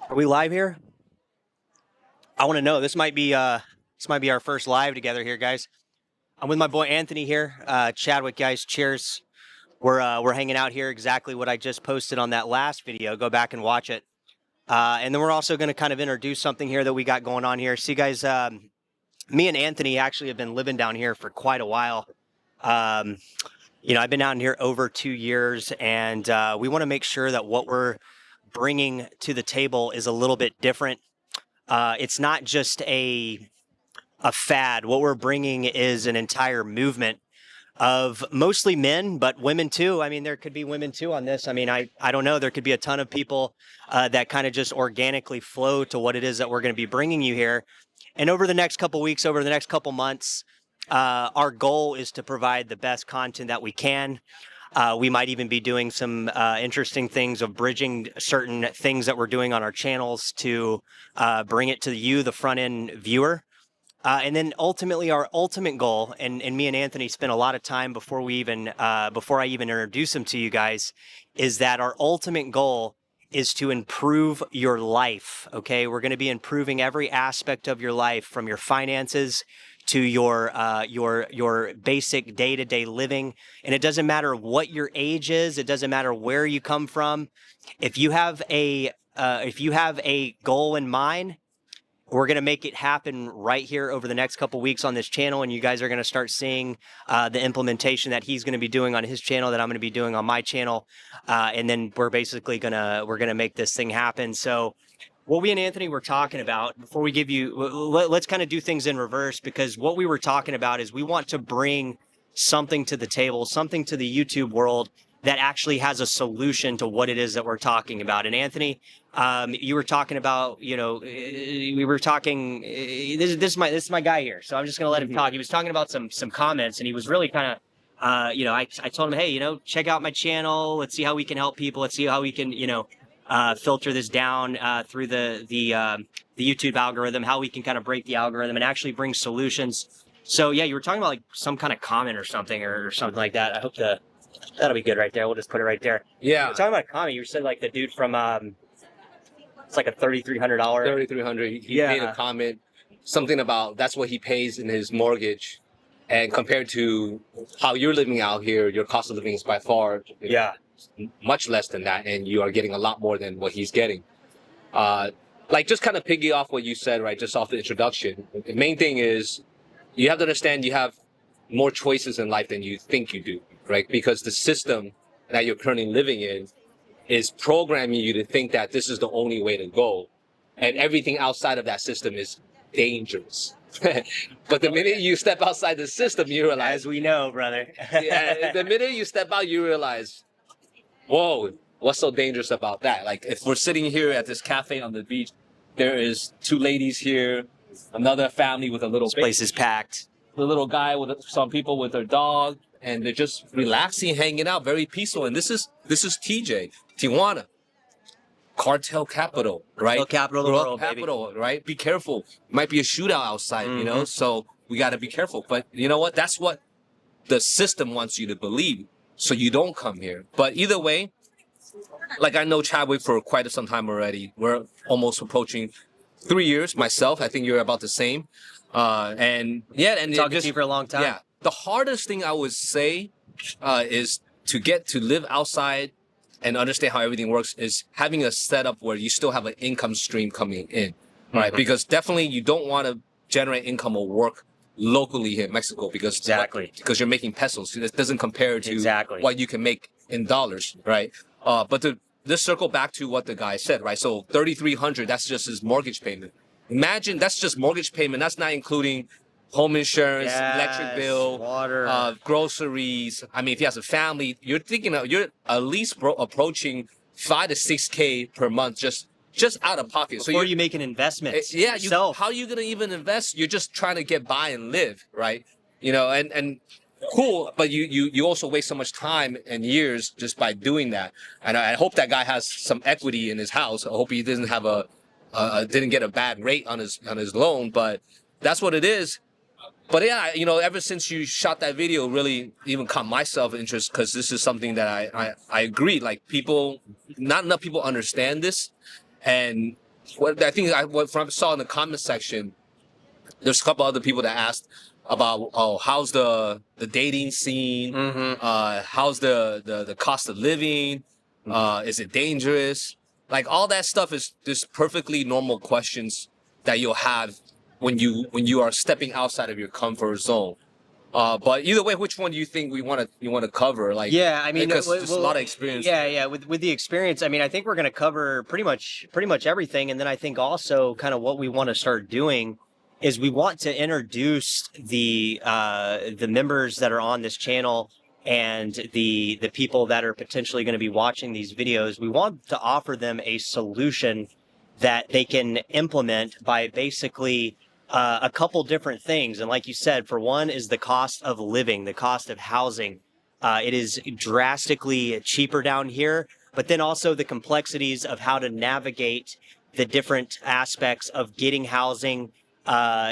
Are we live here? I want to know. This might be our first live together here, guys. I'm with my boy Anthony here. Chadwick, guys. Cheers. We're hanging out here. Exactly what I just posted on that last video. Go back and watch it. And then we're also going to kind of introduce something here that we got going on here. See, guys. Me and Anthony actually have been living down here for quite a while. You know, I've been down here over 2 years, and we want to make sure that what we're bringing to the table is a little bit different. It's not just a fad. What we're bringing is an entire movement of mostly men, but women too. I mean, there could be women too on this. I mean, I don't know. There could be a ton of people that kind of just organically flow to what it is that we're going to be bringing you here. And over the next couple weeks, over the next couple months, our goal is to provide the best content that we can. We might even be doing some interesting things of bridging certain things that we're doing on our channels to bring it to you, the front end viewer. And then ultimately our ultimate goal, and me and Anthony spent a lot of time before I even introduce him to you guys, is that our ultimate goal is to improve your life. Okay, we're going to be improving every aspect of your life, from your finances to your basic day-to-day living. And it doesn't matter what your age is. It doesn't matter where you come from. If you have a goal in mind, we're going to make it happen right here over the next couple weeks on this channel, and you guys are going to start seeing the implementation that he's going to be doing on his channel, that I'm going to be doing on my channel, and then we're basically gonna make this thing happen. So what we and Anthony were talking about, before we give you, let's kind of do things in reverse, because what we were talking about is we want to bring something to the table, something to the YouTube world that actually has a solution to what it is that we're talking about. And Anthony, you were talking about, you know, we were talking, this is my guy here, so I'm just going to let him talk. He was talking about some comments, and he was really kind of, you know, I told him, hey, you know, check out my channel. Let's see how we can help people. Let's see how we can, you know, filter this down through the YouTube algorithm, how we can kind of break the algorithm and actually bring solutions. So yeah, you were talking about like some kind of comment or something like that. I hope that'll be good right there. We'll just put it right there. Yeah. You were talking about a comment. You said like the dude from it's like a $3,300. $3,300. He made a comment, something about that's what he pays in his mortgage, and compared to how you're living out here, your cost of living is by far much less than that, and you are getting a lot more than what he's getting. Like, just kind of piggy off what you said, right? Just off the introduction. The main thing is you have to understand you have more choices in life than you think you do, right? Because the system that you're currently living in is programming you to think that this is the only way to go, and everything outside of that system is dangerous. But the minute you step outside the system, you realize, as we know, brother. Yeah, the minute you step out, you realize, whoa, what's so dangerous about that? Like, if we're sitting here at this cafe on the beach, there is two ladies here, another family with a little This place is packed. The little guy with some people with their dog, and they're just relaxing, hanging out, very peaceful. And this is Tijuana, cartel capital, right? Cartel capital of the world, capital, baby. Right? Be careful. Might be a shootout outside, you know. So we got to be careful. But you know what? That's what the system wants you to believe, so you don't come here. But either way, like, I know Chadwick for quite some time already. We're almost approaching 3 years. Myself, I think you're about the same. And yeah, and talking to you for a long time. Yeah, the hardest thing I would say is to get to live outside and understand how everything works is having a setup where you still have an income stream coming in, right? Because definitely you don't want to generate income or work locally here in Mexico, because because you're making pesos. It doesn't compare to what you can make in dollars, right? But to just circle back to what the guy said, right? So $3,300, that's just his mortgage payment. Imagine that's just mortgage payment. That's not including home insurance, electric bill, water, groceries. I mean, if he has a family, you're thinking of, you're at least approaching 5 to 6K per month just out of pocket. Before you make an investment. Yeah, how are you gonna even invest? You're just trying to get by and live, right? You know, and cool, but you also waste so much time and years just by doing that. And I hope that guy has some equity in his house. I hope he doesn't have didn't get a bad rate on his loan, but that's what it is. But yeah, you know, ever since you shot that video, really even caught myself interest because this is something that I agree. Like people, not enough people understand this, and what I think what I saw in the comment section, there's a couple other people that asked about, oh, how's the dating scene? How's the cost of living? Is it dangerous? Like all that stuff is just perfectly normal questions that you'll have when you are stepping outside of your comfort zone. But either way, which one do you think you want to cover? Like, yeah, I mean, because there's a lot of experience. Yeah. With the experience, I mean, I think we're going to cover pretty much everything, and then I think also kind of what we want to start doing is we want to introduce the members that are on this channel and the people that are potentially going to be watching these videos. We want to offer them a solution that they can implement by basically a couple different things. And like you said, for one is the cost of living, the cost of housing. It is drastically cheaper down here, but then also the complexities of how to navigate the different aspects of getting housing.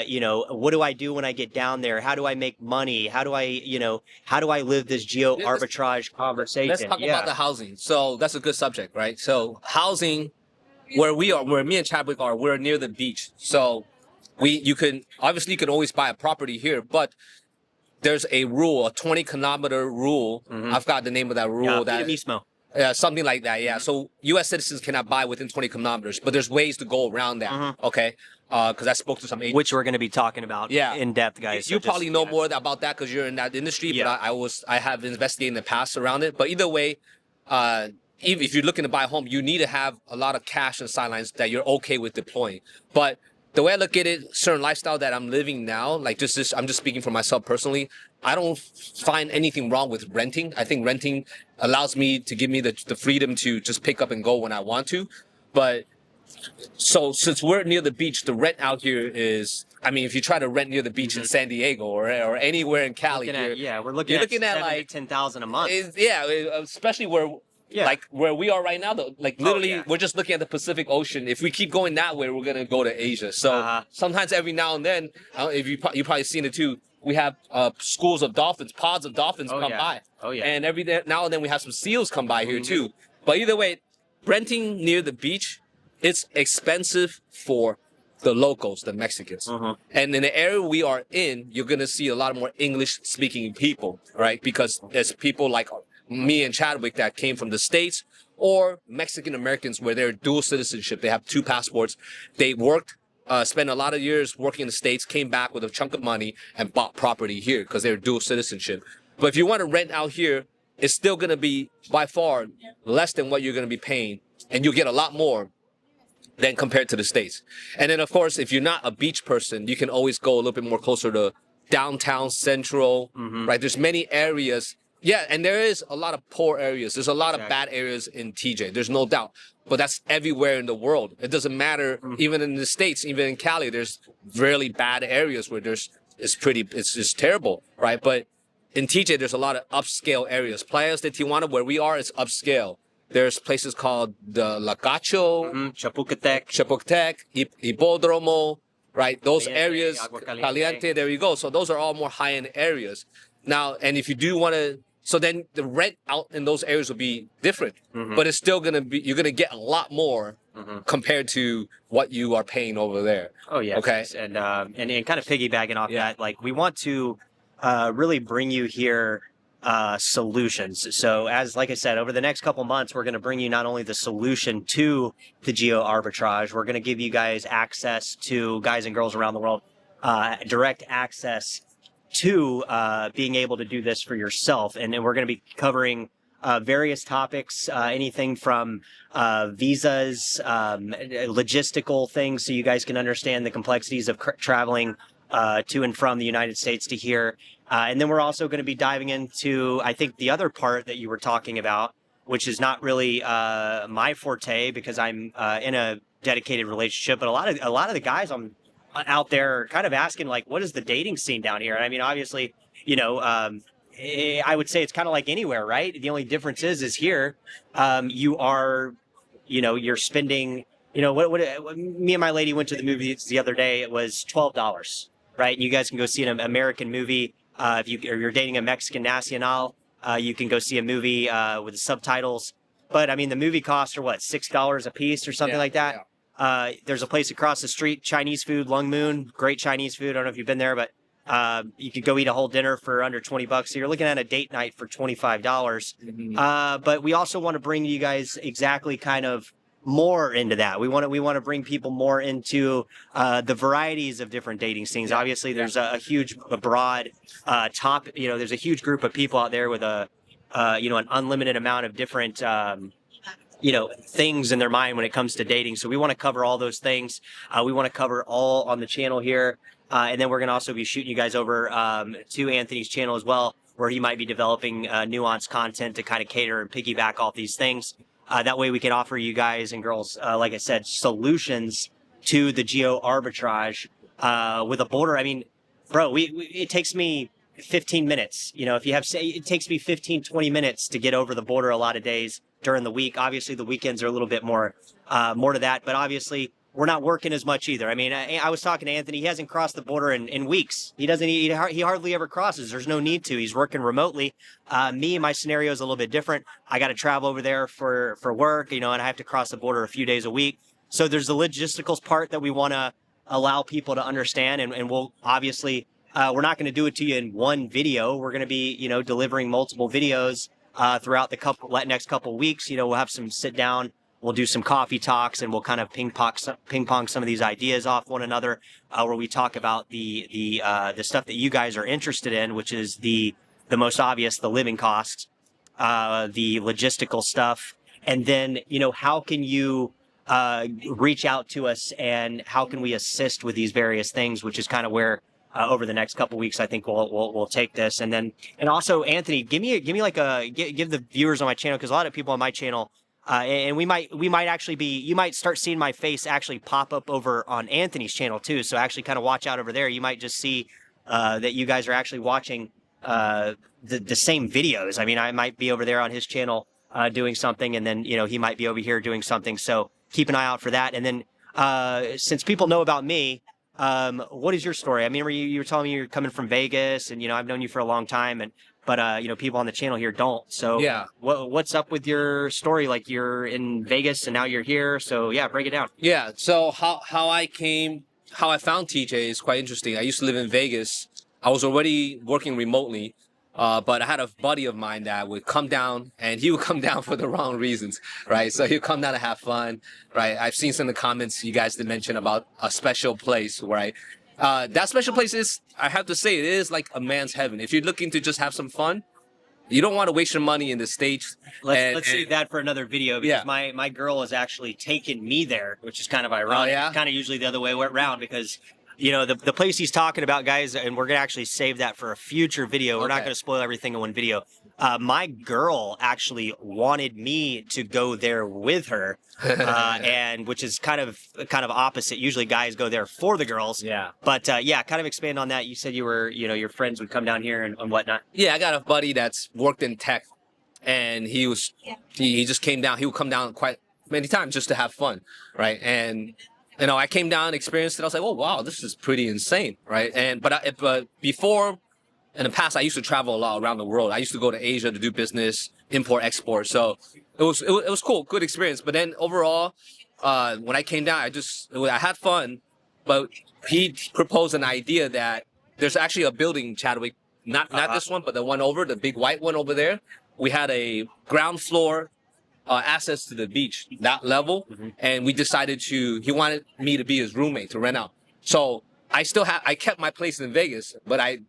You know, what do I do when I get down there? How do I make money? How do I live this geo-arbitrage conversation? Let's talk about the housing. So that's a good subject, right? So housing, where me and Chadwick are, we're near the beach. So you can always buy a property here, but there's a rule, a 20-kilometer rule. I've got the name of that rule. Yeah, something like that. Yeah. So U.S. citizens cannot buy within 20 kilometers, but there's ways to go around that. Okay. Because I spoke to some agents, which we're going to be talking about in depth, guys. You probably know more about that because you're in that industry, but I have investigated in the past around it. But either way, if you're looking to buy a home, you need to have a lot of cash and sidelines that you're okay with deploying. But the way I look at it, certain lifestyle that I'm living now, like I'm just speaking for myself personally, I don't find anything wrong with renting. I think renting allows me to give me the freedom to just pick up and go when I want to. But so since we're near the beach, the rent out here is, I mean, if you try to rent near the beach in San Diego or anywhere in Cali, we're looking at like 10,000 a month. Especially like where we are right now, though, like literally we're just looking at the Pacific Ocean. If we keep going that way, we're going to go to Asia. So sometimes every now and then, if you probably seen it too, we have schools of dolphins, pods of dolphins come by. And every now and then we have some seals come by here too. But either way, renting near the beach, it's expensive for the locals, the Mexicans. And in the area we are in, you're going to see a lot more English-speaking people, right? Because there's people like me and Chadwick that came from the States, or Mexican Americans where they're dual citizenship. They have 2 passports. They worked, spent a lot of years working in the States, came back with a chunk of money and bought property here because they're dual citizenship. But if you want to rent out here, it's still going to be by far less than what you're going to be paying, and you'll get a lot more than compared to the States. And then, of course, if you're not a beach person, you can always go a little bit more closer to downtown central, right? There's many areas. Yeah, and there is a lot of poor areas. There's a lot of bad areas in TJ. There's no doubt. But that's everywhere in the world. It doesn't matter. Even in the States, even in Cali, there's really bad areas where it's just terrible, right? But in TJ, there's a lot of upscale areas. Playas de Tijuana, where we are, it's upscale. There's places called the La Cacho, Chapultepec, Hipódromo, right? Those areas, Caliente, there you go. So those are all more high-end areas. Now, and if you do want to, so then the rent out in those areas will be different, but it's still going to be, you're going to get a lot more compared to what you are paying over there. Oh, yeah. Okay. And kind of piggybacking off that, like we want to really bring you here solutions. So like I said, over the next couple months, we're going to bring you not only the solution to the geo-arbitrage, we're going to give you guys access to, guys and girls around the world, direct access to being able to do this for yourself. And then we're going to be covering various topics, anything from visas, logistical things, so you guys can understand the complexities of traveling to and from the United States to here. And then we're also going to be diving into, I think, the other part that you were talking about, which is not really my forte because I'm in a dedicated relationship. But a lot of the guys out there are kind of asking, like, what is the dating scene down here? I mean, obviously, you know, I would say it's kind of like anywhere, right? The only difference is here, you are, you know, you're spending, you know, what me and my lady went to the movies the other day. It was $12. right? You guys can go see an American movie. If you're dating a Mexican nacional, you can go see a movie with the subtitles. But I mean, the movie costs are what, $6 a piece or something like that. There's a place across the street, Chinese food, Lung Moon, great Chinese food. I don't know if you've been there, but you could go eat a whole dinner for under $20. So you're looking at a date night for $25. But we also want to bring you guys exactly kind of more into that. We want to bring people more into the varieties of different dating scenes. Obviously, there's a huge, broad there's a huge group of people out there with an unlimited amount of different things in their mind when it comes to dating. So we want to cover all those things. We want to cover all on the channel here. And then we're going to also be shooting you guys over to Anthony's channel as well, where he might be developing nuanced content to kind of cater and piggyback off these things. That way we can offer you guys and girls, like I said, solutions to the geo-arbitrage with a border. I mean, bro, it takes me 15 minutes. If you have, it takes me 15, 20 minutes to get over the border a lot of days during the week. Obviously, the weekends are a little bit more to that, but obviously we're not working as much either. I mean, I was talking to Anthony. He hasn't crossed the border in weeks. He doesn't. He hardly ever crosses. There's no need to. He's working remotely. My scenario is a little bit different. I got to travel over there for work, and I have to cross the border a few days a week. So there's the logisticals part that we want to allow people to understand, and we'll obviously we're not going to do it to you in one video. We're going to be delivering multiple videos throughout the next couple weeks. We'll have some sit down. We'll do some coffee talks, and we'll kind of ping pong some of these ideas off one another, where we talk about the stuff that you guys are interested in, which is the most obvious, the living costs, the logistical stuff, and then how can you reach out to us, and how can we assist with these various things, which is kind of where over the next couple weeks I think we'll take this. And also, Anthony, give the viewers on my channel, because a lot of people on my channel. And we might actually you might start seeing my face actually pop up over on Anthony's channel too. So actually kind of watch out over there. You might just see that you guys are actually watching the same videos. I mean, I might be over there on his channel doing something, and then he might be over here doing something. So keep an eye out for that. And then since people know about me, what is your story? I mean, you were telling me you're coming from Vegas, and I've known you for a long time, but people on the channel here don't. So yeah, what's up with your story? Like, you're in Vegas and now you're here. So yeah, break it down. Yeah. So how I found TJ is quite interesting. I used to live in Vegas. I was already working remotely, but I had a buddy of mine that would come down, and he would come down for the wrong reasons, right? So he'd come down to have fun, right? I've seen some of the comments you guys did mention about a special place, right? That special place is, I have to say, it is like a man's heaven. If you're looking to just have some fun, you don't want to waste your money in the States. Let's save that for another video, because my girl has actually taken me there, which is kind of ironic. It's kind of usually the other way around, because the place he's talking about, guys, and we're going to actually save that for a future video. We're not going to spoil everything in one video. My girl actually wanted me to go there with her, and which is kind of opposite. Usually guys go there for the girls. Yeah. But kind of expand on that. You said you were, your friends would come down here and whatnot. Yeah, I got a buddy that's worked in tech, and he just came down. He would come down quite many times just to have fun, right? And I came down, experienced it. I was like, oh wow, this is pretty insane, right? But before, in the past, I used to travel a lot around the world. I used to go to Asia to do business, import, export. So it was cool, good experience. But then overall, when I came down, I had fun. But he proposed an idea that there's actually a building, Chadwick, not this one, but the one over, the big white one over there. We had a ground floor, access to the beach, that level, and we decided he wanted me to be his roommate, to rent out. So I kept my place in Vegas, but I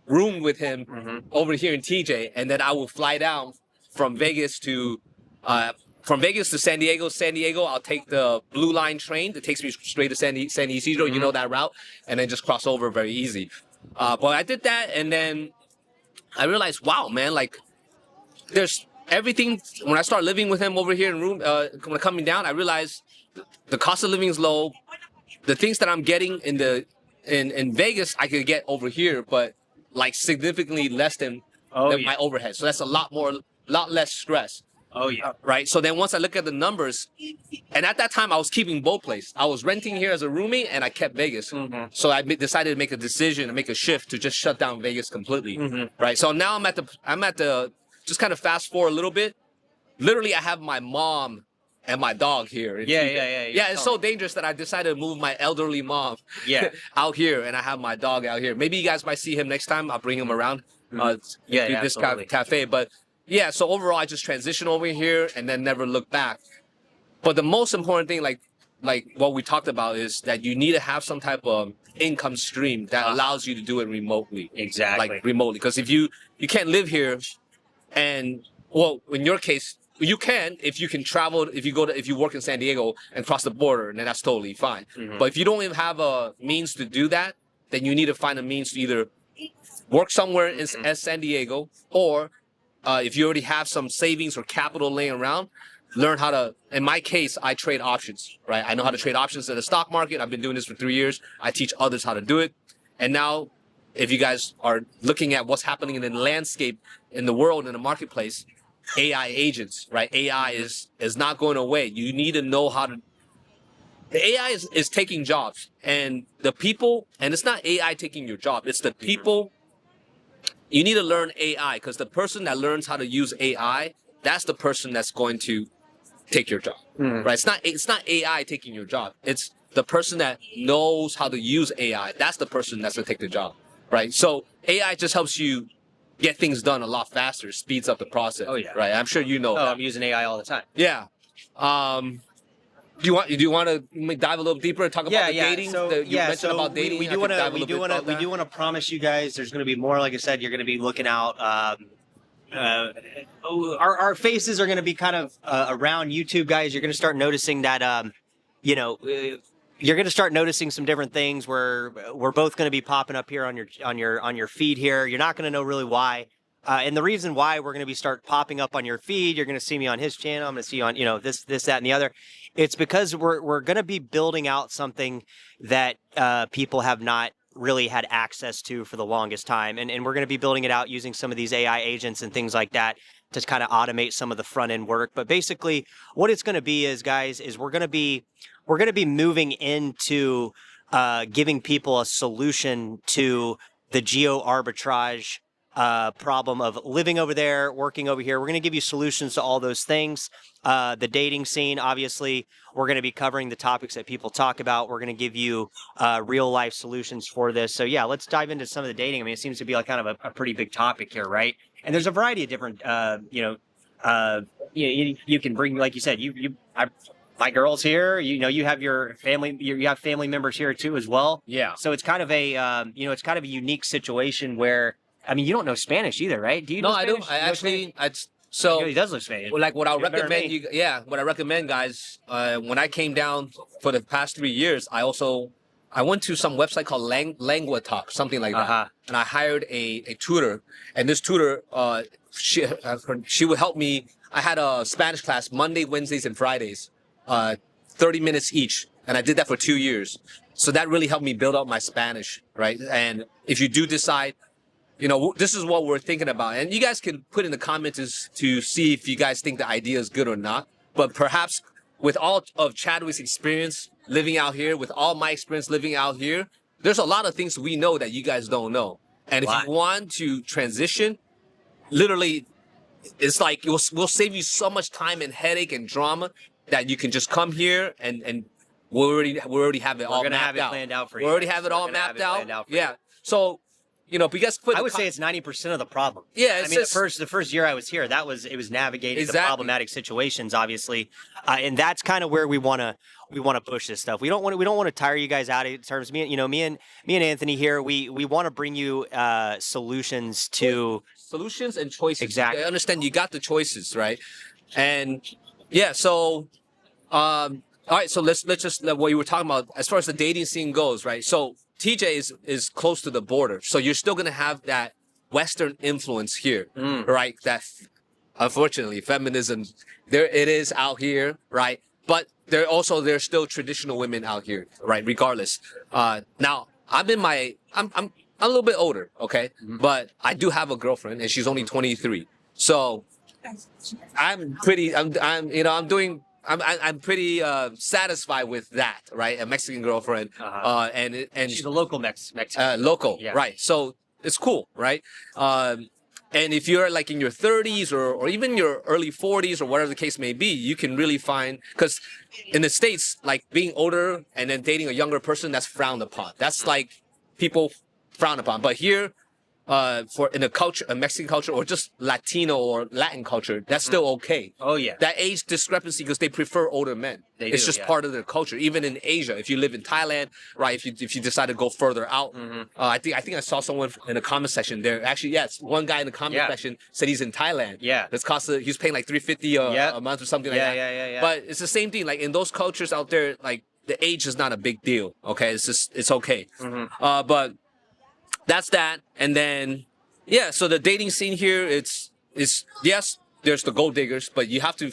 roomed with him over here in TJ, and then I would fly down from Vegas to San Diego. San Diego, I'll take the Blue Line train that takes me straight to San Isidro. You know that route, and then just cross over very easy. But I did that, and then I realized, wow, man, like there's everything. When I start living with him over here in room, when coming down, I realized the cost of living is low. The things that I'm getting in Vegas, I could get over here, but like significantly less than my overhead. So that's a lot less stress. Oh yeah. Right. So then once I look at the numbers, and at that time I was keeping both places. I was renting here as a roommate, and I kept Vegas. So I decided to make a decision and make a shift to just shut down Vegas completely. Right. So now I'm at the just kind of fast forward a little bit. Literally, I have my mom and my dog here. Yeah, it's so dangerous that I decided to move my elderly mom out here, and I have my dog out here. Maybe you guys might see him next time. I'll bring him around. This cafe. But yeah, so overall, I just transitioned over here and then never looked back. But the most important thing, like what we talked about, is that you need to have some type of income stream that allows you to do it remotely. Exactly. Like remotely, because if you can't live here, and well, in your case, you can if you can travel. If you work in San Diego and cross the border, then that's totally fine. But if you don't even have a means to do that, then you need to find a means to either work somewhere in San Diego, or if you already have some savings or capital laying around, learn how to. In my case, I trade options. Right, I know how to trade options in the stock market. I've been doing this for 3 years. I teach others how to do it, and now, if you guys are looking at what's happening in the landscape in the world, in the marketplace, AI agents, right? AI is not going away. You need to know how to. The AI is taking jobs, and the people, and it's not AI taking your job. It's the people. You need to learn AI, because the person that learns how to use AI, that's the person that's going to take your job, right? It's not AI taking your job. It's the person that knows how to use AI. That's the person that's going to take the job, right? So AI just helps you get things done a lot faster, speeds up the process. Oh yeah, right. I'm sure you know. Oh, I'm using AI all the time. Yeah. Do you want to dive a little deeper and talk about the dating? So, you mentioned about dating. We do want to promise you guys there's going to be more. Like I said, you're going to be looking out. Our faces are going to be kind of around YouTube, guys. You're going to start noticing that, you're going to start noticing some different things where we're both going to be popping up here on your feed here. You're not going to know really why. And the reason why we're going to be start popping up on your feed, you're going to see me on his channel. I'm going to see you on, this, that, and the other. It's because we're going to be building out something that people have not really had access to for the longest time. And we're going to be building it out using some of these AI agents and things like that to kind of automate some of the front end work. But basically what it's going to be is, guys, is we're going to be moving into giving people a solution to the geo-arbitrage problem of living over there, working over here. We're going to give you solutions to all those things. The dating scene, obviously, we're going to be covering the topics that people talk about. We're going to give you real life solutions for this. So yeah, let's dive into some of the dating. I mean, it seems to be like kind of a pretty big topic here, right? And there's a variety of different, you can bring, like you said, my girl's here. You have your family. You have family members here too, as well. Yeah. So it's kind of a, it's kind of a unique situation where, I mean, you don't know Spanish either, right? Do you? No, know Spanish? I do. I actually, so he does know Spanish. Like what I recommend you, what I recommend, guys. When I came down for the past 3 years, I went to some website called Lengua Talk, something like that, and I hired a tutor. And this tutor, she would help me. I had a Spanish class Monday, Wednesdays, and Fridays, 30 minutes each, and I did that for 2 years. So that really helped me build up my Spanish, right? And if you do decide, this is what we're thinking about. And you guys can put in the comments to see if you guys think the idea is good or not. But perhaps with all of Chadwick's experience living out here, with all my experience living out here, there's a lot of things we know that you guys don't know. And if you want to transition, literally, it's like we'll save you so much time and headache and drama that you can just come here and we already have it all mapped out. We're gonna have it planned out for you. We already have it all mapped out. Yeah. So, if you guys put, I would say it's 90% of the problem. Yeah, I mean, the first year I was here, it was navigating the problematic situations, obviously, and that's kind of where we want to push this stuff. We don't want to tire you guys out in terms of me and Anthony here. We want to bring you solutions and choices. Exactly. I understand you got the choices, right? And yeah, so all right, so let's just what you were talking about as far as the dating scene goes, right? So TJ is close to the border, so you're still gonna have that Western influence here, right? That unfortunately feminism, there it is out here, right? But there's still traditional women out here, right? Regardless. Now I'm a little bit older, okay, but I do have a girlfriend, and she's only 23. So I'm pretty. I'm doing. I'm pretty satisfied with that, right? A Mexican girlfriend, and she's a local Mexican. local, Yeah. right? So it's cool, right? And if you're like in your 30s or even your early 40s or whatever the case may be, you can really find, because in the States, like being older and then dating a younger person, that's frowned upon. That's like people frown upon. But here, for in a culture, a Mexican culture, or just Latino or Latin culture, that's still okay. Oh yeah. That age discrepancy, because they prefer older men. It's just part of their culture. Even in Asia, if you live in Thailand, right? If you decide to go further out, I think I saw someone in the comment section there. Actually, yes, one guy in the comment section said he's in Thailand. Yeah. That's he's paying like $350 a month or something like that. Yeah. But it's the same thing. Like in those cultures out there, like the age is not a big deal. Okay, it's okay. But that's that. And then, yeah, so the dating scene here, it's yes, there's the gold diggers, but you have to,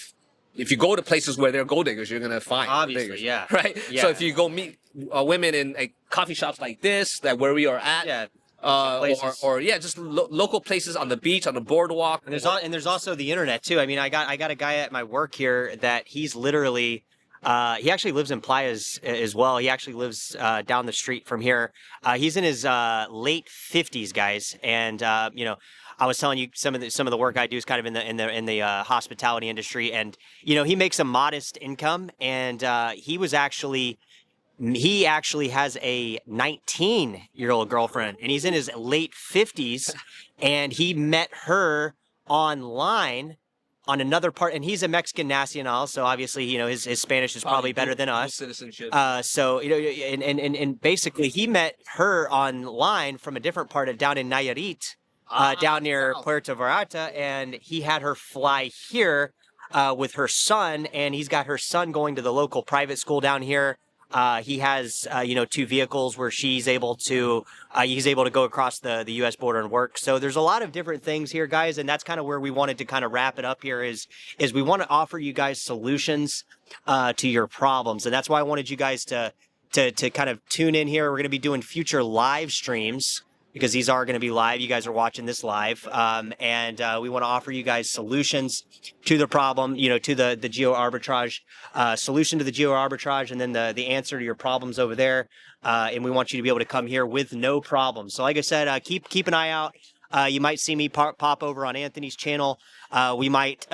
if you go to places where there are gold diggers, you're going to find obviously, diggers, yeah. right? Yeah. So if you go meet women in like coffee shops like this, that where we are at, or just local places on the beach, on the boardwalk. And there's also the internet too. I mean, I got a guy at my work here that he's literally, he actually lives in Playas as well. He actually lives down the street from here. He's in his late 50s, guys, and you know, I was telling you some of the work I do is kind of in the hospitality industry, and you know, he makes a modest income, and he actually has a 19-year-old girlfriend, and he's in his late 50s, and he met her online on another part, and he's a Mexican nacional, so obviously, you know, his Spanish is probably better than us. Citizenship. So, you know, and basically he met her online from a different part of down in Nayarit, down near Puerto Vallarta, and he had her fly here with her son, and he's got her son going to the local private school down here. He has, you know, 2 vehicles where he's able to go across the U.S. border and work. So there's a lot of different things here, guys, and that's kind of where we wanted to kind of wrap it up here is we want to offer you guys solutions to your problems, and that's why I wanted you guys to kind of tune in here. We're going to be doing future live streams, because these are going to be live. You guys are watching this live, and we want to offer you guys solutions to the problem, you know, to the geo-arbitrage, solution to the geo-arbitrage, and then the answer to your problems over there. And we want you to be able to come here with no problems. So like I said, keep an eye out. You might see me pop over on Anthony's channel. We might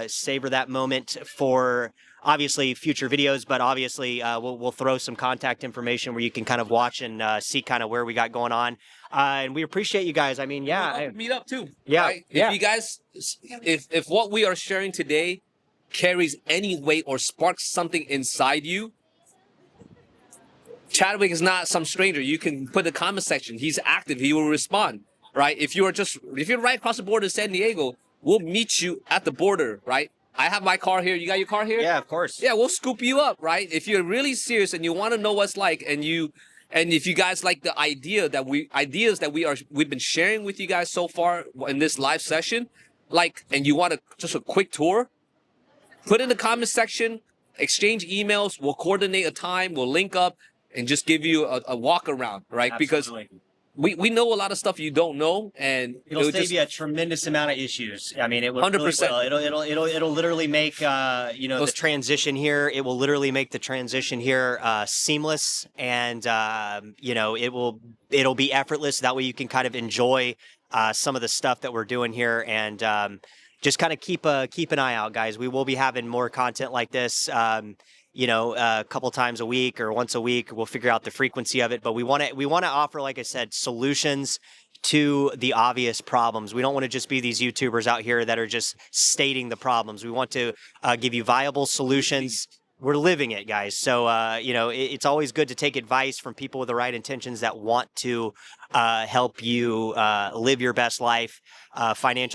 savor that moment for obviously future videos, but obviously we'll throw some contact information where you can kind of watch and see kind of where we got going on. And we appreciate you guys. I mean, yeah. Meet up too. Yeah. Right? If you guys, if what we are sharing today carries any weight or sparks something inside you, Chadwick is not some stranger. You can put in the comment section. He's active. He will respond, right? If you're right across the border in San Diego, we'll meet you at the border, right? I have my car here. You got your car here? Yeah, of course. Yeah, we'll scoop you up, right? If you're really serious and you want to know what's like, and if you guys like the ideas that we've been sharing with you guys so far in this live session, like, and you want just a quick tour, put in the comment section, exchange emails, we'll coordinate a time, we'll link up, and just give you a walk around, right? Absolutely. Because we know a lot of stuff you don't know, and it'll save you a tremendous amount of issues. I mean, it will 100%. Really it'll literally make you know, the transition here. It will literally make the transition here seamless, and you know, it'll be effortless. That way, you can kind of enjoy some of the stuff that we're doing here, and just kind of keep an eye out, guys. We will be having more content like this. You know, a couple times a week or once a week. We'll figure out the frequency of it, but we want to offer, like I said, solutions to the obvious problems. We don't want to just be these YouTubers out here that are just stating the problems. We want to give you viable solutions. We're living it, guys. So, you know, it's always good to take advice from people with the right intentions that want to help you live your best life, financial